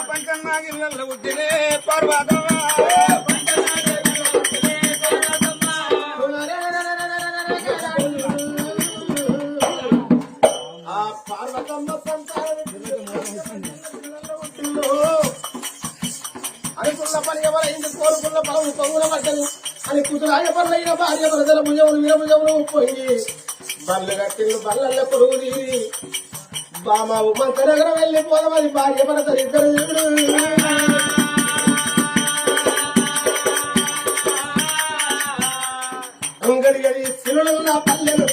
పంచనాగిళ్ళ ఉద్దినే పర్వతమ్మ అనుకున్న పని ఎవరైంది కోరుకున్న పనులు పొంగుల పడ్డది అని కుదురాయ పనులైన భార్య వరదల భుజములు వీరభుజములు పోయి బళ్ళు కట్టిండు బళ్ళల్లో కొడుకు తీరి బామ మంకనగర వెళ్ళిపోదామని భార్య భరతలు ఇద్దరు అంగడి గడి సిరులున్న పల్లెలు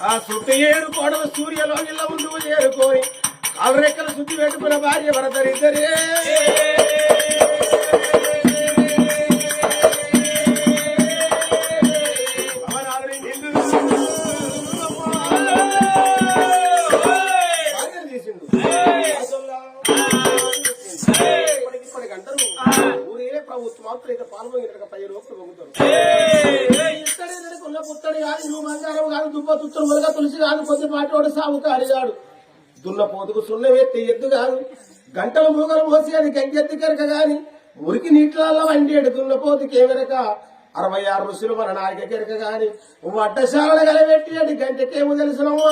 ఆ సుట్టు ఏడు కోడలు సూర్యలో ఇళ్ళ ముందు చేరుకొని అలరెక్కల శుద్ధి పెట్టుకున్న భార్య భరతరిద్దరే తులసి కాదు కొద్దిపాటి వాడు సాగుకాడు కాడు దున్న పోతుకు సున్న ఎత్తి ఎద్దు కాదు గంటల మూగలు మోసి అది గంగెత్తి కనుక గాని మురికి నీటిలలో వండేడు దున్న పోతుకేమెరక 66 ఋషులు మన నాయక కెరక గాని వడ్డశాలను కలబెట్టి అది గంటకేమో తెలుసునమ్మా.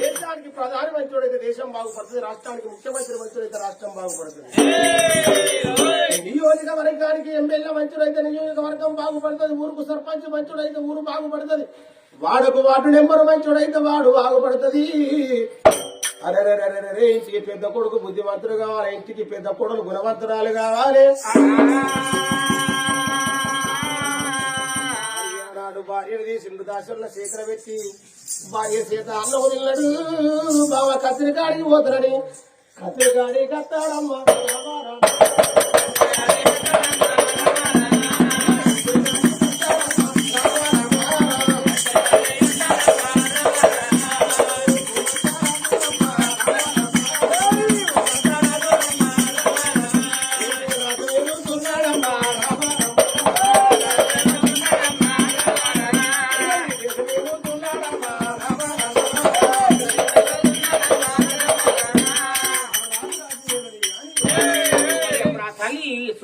దేశానికి ప్రధాని మంచోడైతే దేశం బాగుపడుతుంది, రాష్ట్రానికి ముఖ్యమంత్రి మంచోడైతే రాష్ట్రం బాగుపడుతుంది, నియోజకవర్గానికి ఎమ్మెల్యే మంచుడైతే నియోజకవర్గం బాగుపడుతుంది, ఊరుకు సర్పంచ్ మంచుడైతే ఊరు బాగుపడుతుంది, వాడుకు వార్డు నెంబర్ మంచుడైతే వాడు బాగుపడుతుంది. అరే ఇంటికి పెద్ద కొడుకు బుద్ధిమంతుడు కావాలి, ఇంటికి పెద్ద కొడుకు గుణవంతురాలు కావాలి. నాడు భార్యను తీసి దాసుల శేఖర పెట్టి భార్య చేత అన్నం వదిలినాడు. బావ కత్తిరికాడికి పోతారని కత్తిరికాడి కత్తాడమ్మా.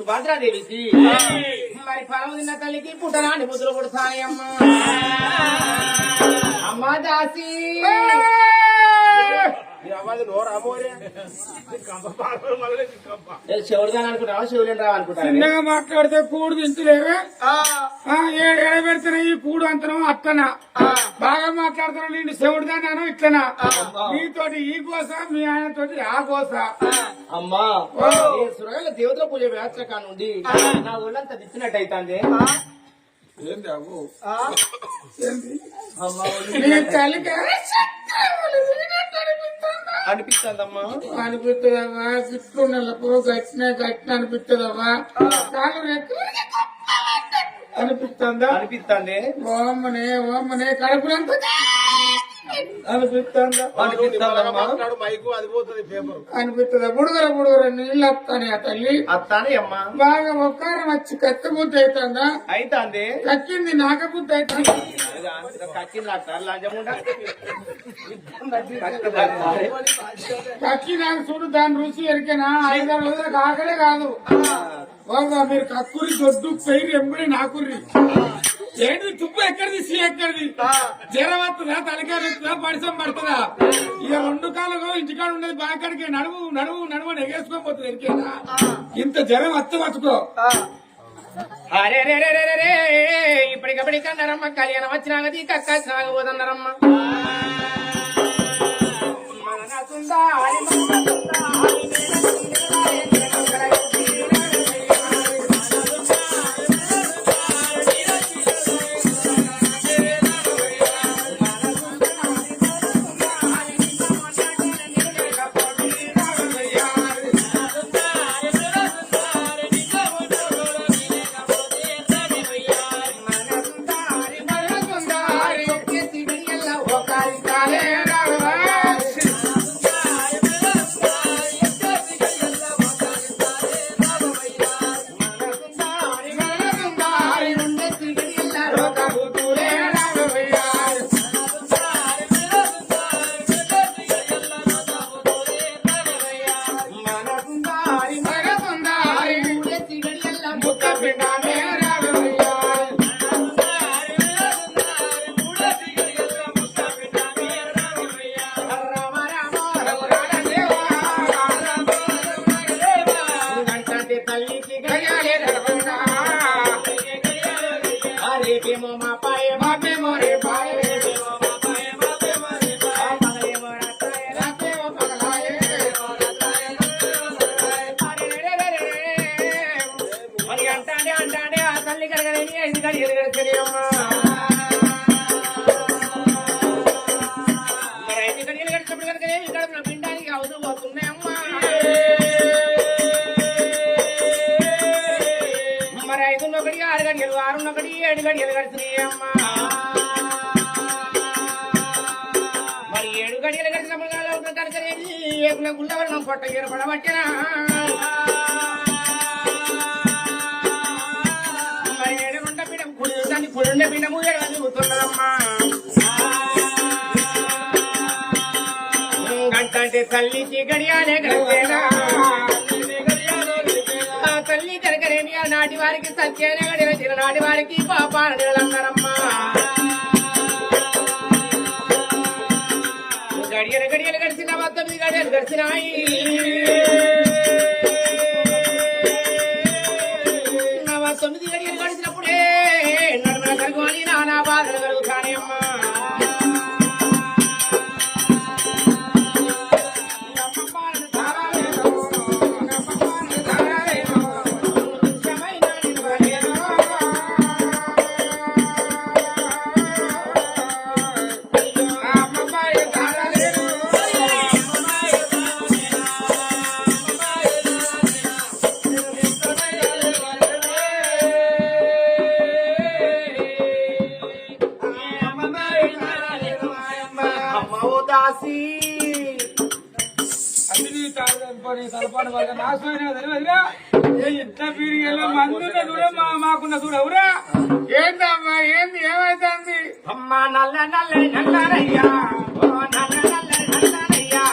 సుభద్రాదేవికి మరి ఫలం తిన్న తల్లికి పుట్టరాని ముద్దులు కొడతాయి అమ్మా అమ్మా దాసి శివుడుదాని అనుకుంటావా శివులేని రావు అనుకుంటా చిన్నగా మాట్లాడితే కూడు తింటలేవే ఏడ పెడుతున్నా ఈ కూడు అంతనం అత్తనా బాగా మాట్లాడుతున్నా నేను శివుడుదాను ఇట్లనా నీతోటి ఈ కోస మీ ఆయన తోటి ఆ కోస అమ్మా సురగల దేవతల పూజ వేచక నుండి నా ఒళ్ళంతా తిప్పినట్టు అవుతుంది ఏంది అవ్వు నీ తల్లికి అనిపిస్తుందమ్మా అనిపిస్తుందమ్మా గిట్లు నెలకు గట్టిన అనిపిస్తుందమ్మా కాలు అనిపిస్తుందా అనిపిస్తుంది ఓమనే కడుపులంతా అనిపిస్తుందా అనిపిస్తుందమ్మా మైకు అది పోతుంది పేపర్ అనిపిస్తుందా బుడుగర నీళ్ళు వస్తానే ఆ తల్లి అత్తానే అమ్మా బాగా ఒక్కారం వచ్చి కత్తి బుద్ధి అవుతుందా అయితాంది కక్కింది నాక బుద్ధి అవుతుంది కక్కి నాకు చూడు దాని రుచి ఎరికేనా 5-6 రోజులకు ఆకలే కాదు బాబా మీరు కక్కురి దొడ్డు పెయిర్ ఎంబడి నాకుర్రి ఏంటి తుప్పు ఎక్కడిది సీ ఎక్కడిది జ్వరం వస్తుందా తలకాయ వస్తుందా పరిశ్రమ పడుతుందా ఇక 2 కాళ్ళకు ఇంటికాడ ఉండేది బాకడికి నడువు ఎగేసుకోపోతుంది ఎరికేనా ఇంత జ్వరం వచ్చుకో అరే ఇప్పటికప్పటికన్నారమ్మ కళ్యాణం వచ్చినాగది కక్క సాగబోదన్నారమ్మ అంటాడే ఆ తల్లి కడగలేని 5 గడియలు గడిచినాయమ్మా మరి 5 గడియలు గడిచినప్పుడు కనుకనేమి ఇక్కడ పిండానికి అవసరం పోతున్నాయమ్మా మరి 5 1 6 గడియలు 6 1 7 గడియలు గడిచినాయమ్మా మరి 7 గడియలు గడిచినప్పుడు కనుకనేమి ఏకున గుల్లవరణం పొట్ట ఏర్పడబట్టినా పురుండే పిండము ఎడుతున్నదమ్మా గంటే తల్లికి గడియాలే గడిచేనా ఆ తల్లి కరకరేమి నాటి వారికి సత్యానే గడిచిన నాటి వారికి పాపాలన్నారమ్మా గడియలు గడిచిన 9 గడియలు గడిచినాయి 9 గడియలు గడిచినప్పుడే నడుమల కలుగుని నానా బాధలు కలుగుతానే అమ్మా మాకున్న చూడవురా ఏంటమ్మా ఏంది ఏమైతుంది అమ్మా నల్ల నల్లని నల్లరయ్యా నల్ల నల్లని నల్లరయ్యా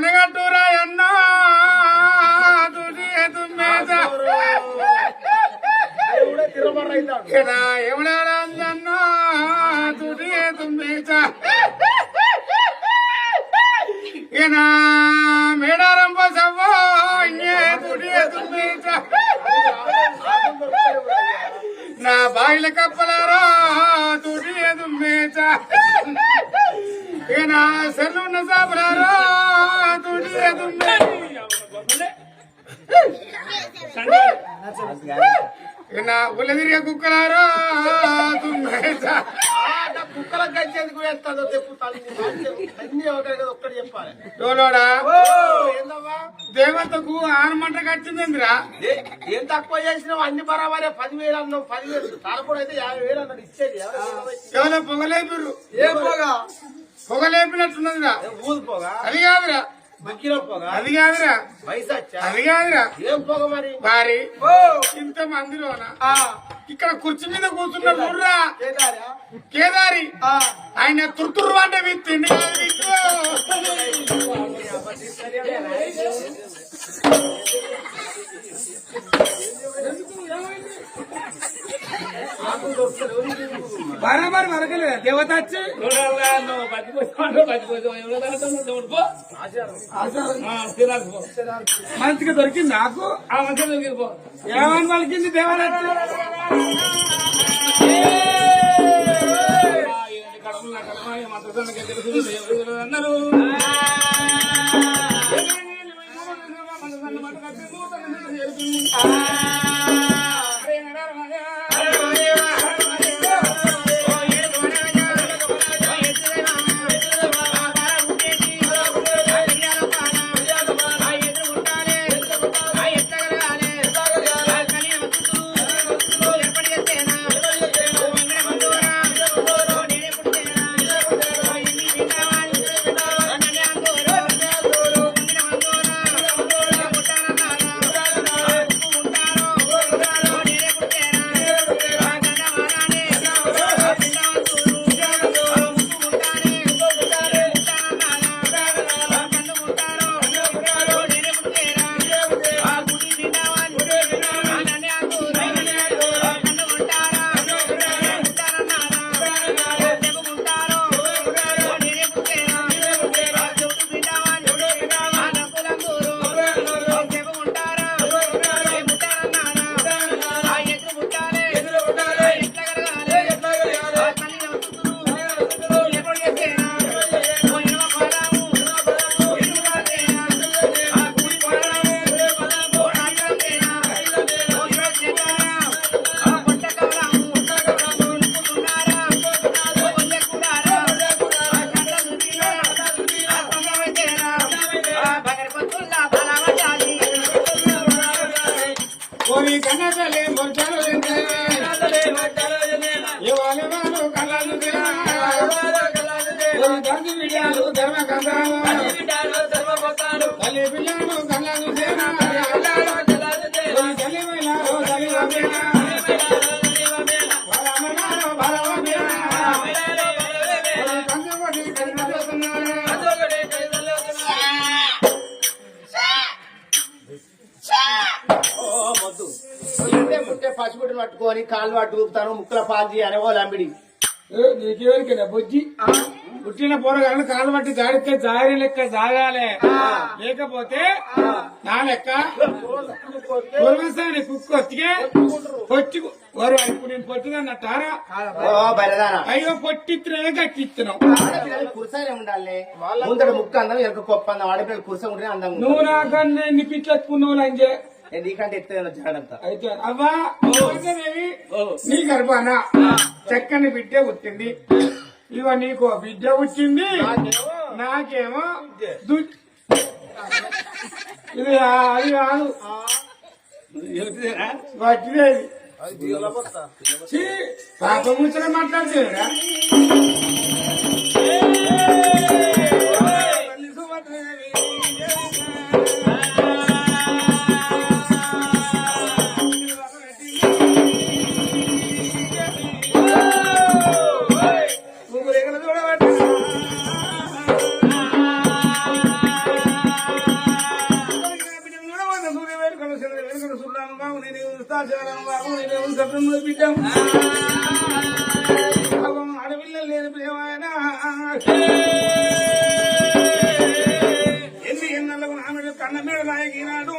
కనగట్టురా అన్నా తుది తుమ్మేత ఎవడన్నా తుది తుమ్మేత ఏనా మేడారం బసవ్వో తుది తుమ్మేత నా బాయిల కప్పలారా తుది తుమ్మేత ఏనా సెల్లున్న సాపలారా తుది తుమ్మేత నా ఉల్లదిరిగే కుక్కలారా తుమ్మేత కుక్కల గంచేందుకు వేస్తాదో చెప్పుతాను అన్ని ఒకటి ఒక్కటి చెప్పాలి డోలోడా ఏందవ్వా దేవతకు ఆనమంట కట్టిందిరా ఏం తక్కువ చేసినావు అన్ని బరాబరే 10,000 అన్నావు 10,000 తారపూడ అయితే 50,000 అన్నాడు ఇచ్చేది ఎవరో పొగలేపిర్రు ఏ పోగా పొగలేపినట్టున్నదిరా ఊదు పోగా అది కాదురా మక్కిలో పోగా అది కాదురా వయసచ్చా అది కాదురా ఏం పోగ మరి వారి ఇంత మందిలోన ఇక్కడ కుర్చీ మీద కూర్చున్న బుర్రా కేదారా కేదారి ఆయన తుర్తురు అంటే తిండి బరాబర్ వరకలేదు దేవత వచ్చి మంచిగా దొరికింది నాకు ఏమని పలికింది దేవత అన్నారు పసిబిడ్డను పట్టుకొని కాళ్ళు పట్టు ఊపుతాను ముక్కల పాల్చి అనేవాళ్ళు అంబిడి నీకెవరికైనా బొజ్జి పుట్టిన పోరగాలను కాలు బట్టి జాడితే జారి లెక్క జాగాలే లేకపోతే నా లెక్క పూర్వసారి కుక్కొచ్చిగే పొట్టి ఇప్పుడు నేను పొట్టిదన్నట్టారా అయ్యో పొట్టిత్రే గట్టిస్తున్నావు కుర్సానే ఉండాలి ముందర ముక్క అందం వెనక కొప్ప అందం ఆడపిల్లలు కుర్స ఉంటే అందం నువ్వు నాకన్నా ఎన్ని పిట్లెత్తుకున్నావు లంజే నీకంటే ఎత్తున జాడంతా అయితే అవ్వా నీ గర్భాన చక్కని బిడ్డ పుట్టింది ఇవ నీకు బిడ్డ వచ్చింది నాకేమో ఇది అది కాదు వచ్చింది పాప ముచ్చట మాట్లాడుతున్నా బిడ్డం ఆడపిల్లలు లేని ప్రేమాయన ఎన్ని ఎన్నెలకు నా మీద కన్న మీద నాయకినాడు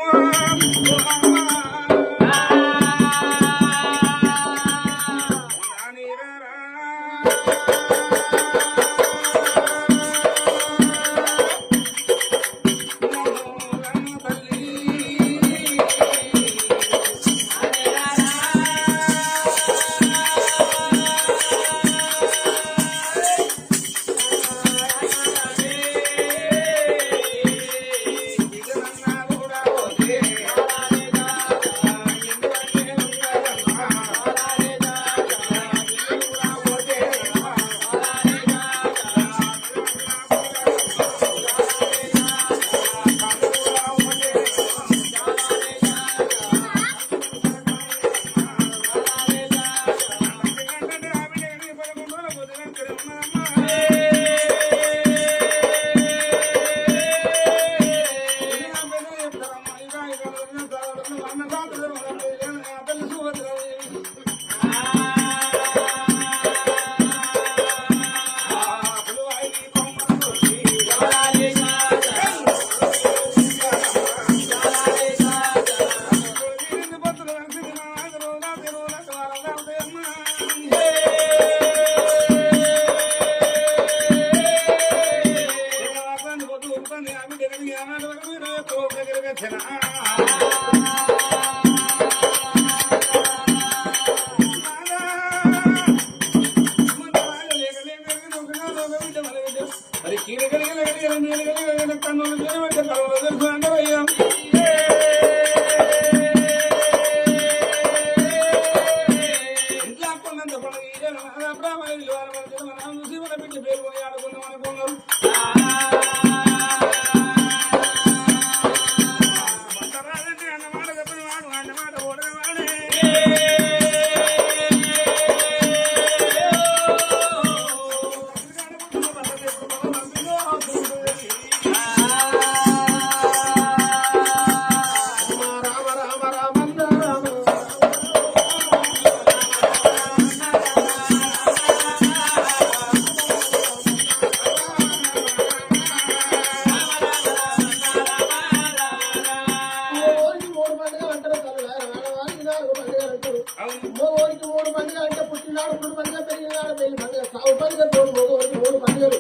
మగవారికి 3 పండుగ అంటే పుట్టినాడు 3 పండుగ పెరిగినాడు పెళ్లి పండుగ సాగు పండుగ మగవారికి 3 పండుగలు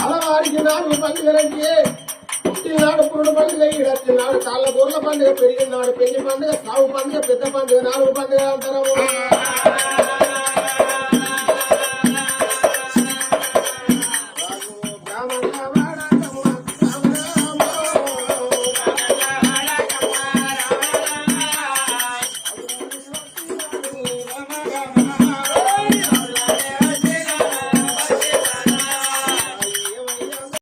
ఆడవారికి 4 పండుగలంటే పుట్టినాడు పురుడు పండుగ ఈడచ్చినాడు కాళ్ళ గొర్రెల పండుగ పెరిగినాడు పెళ్లి పండుగ సాగు పండుగ పెద్ద పండుగ 4 పండుగ అంటారు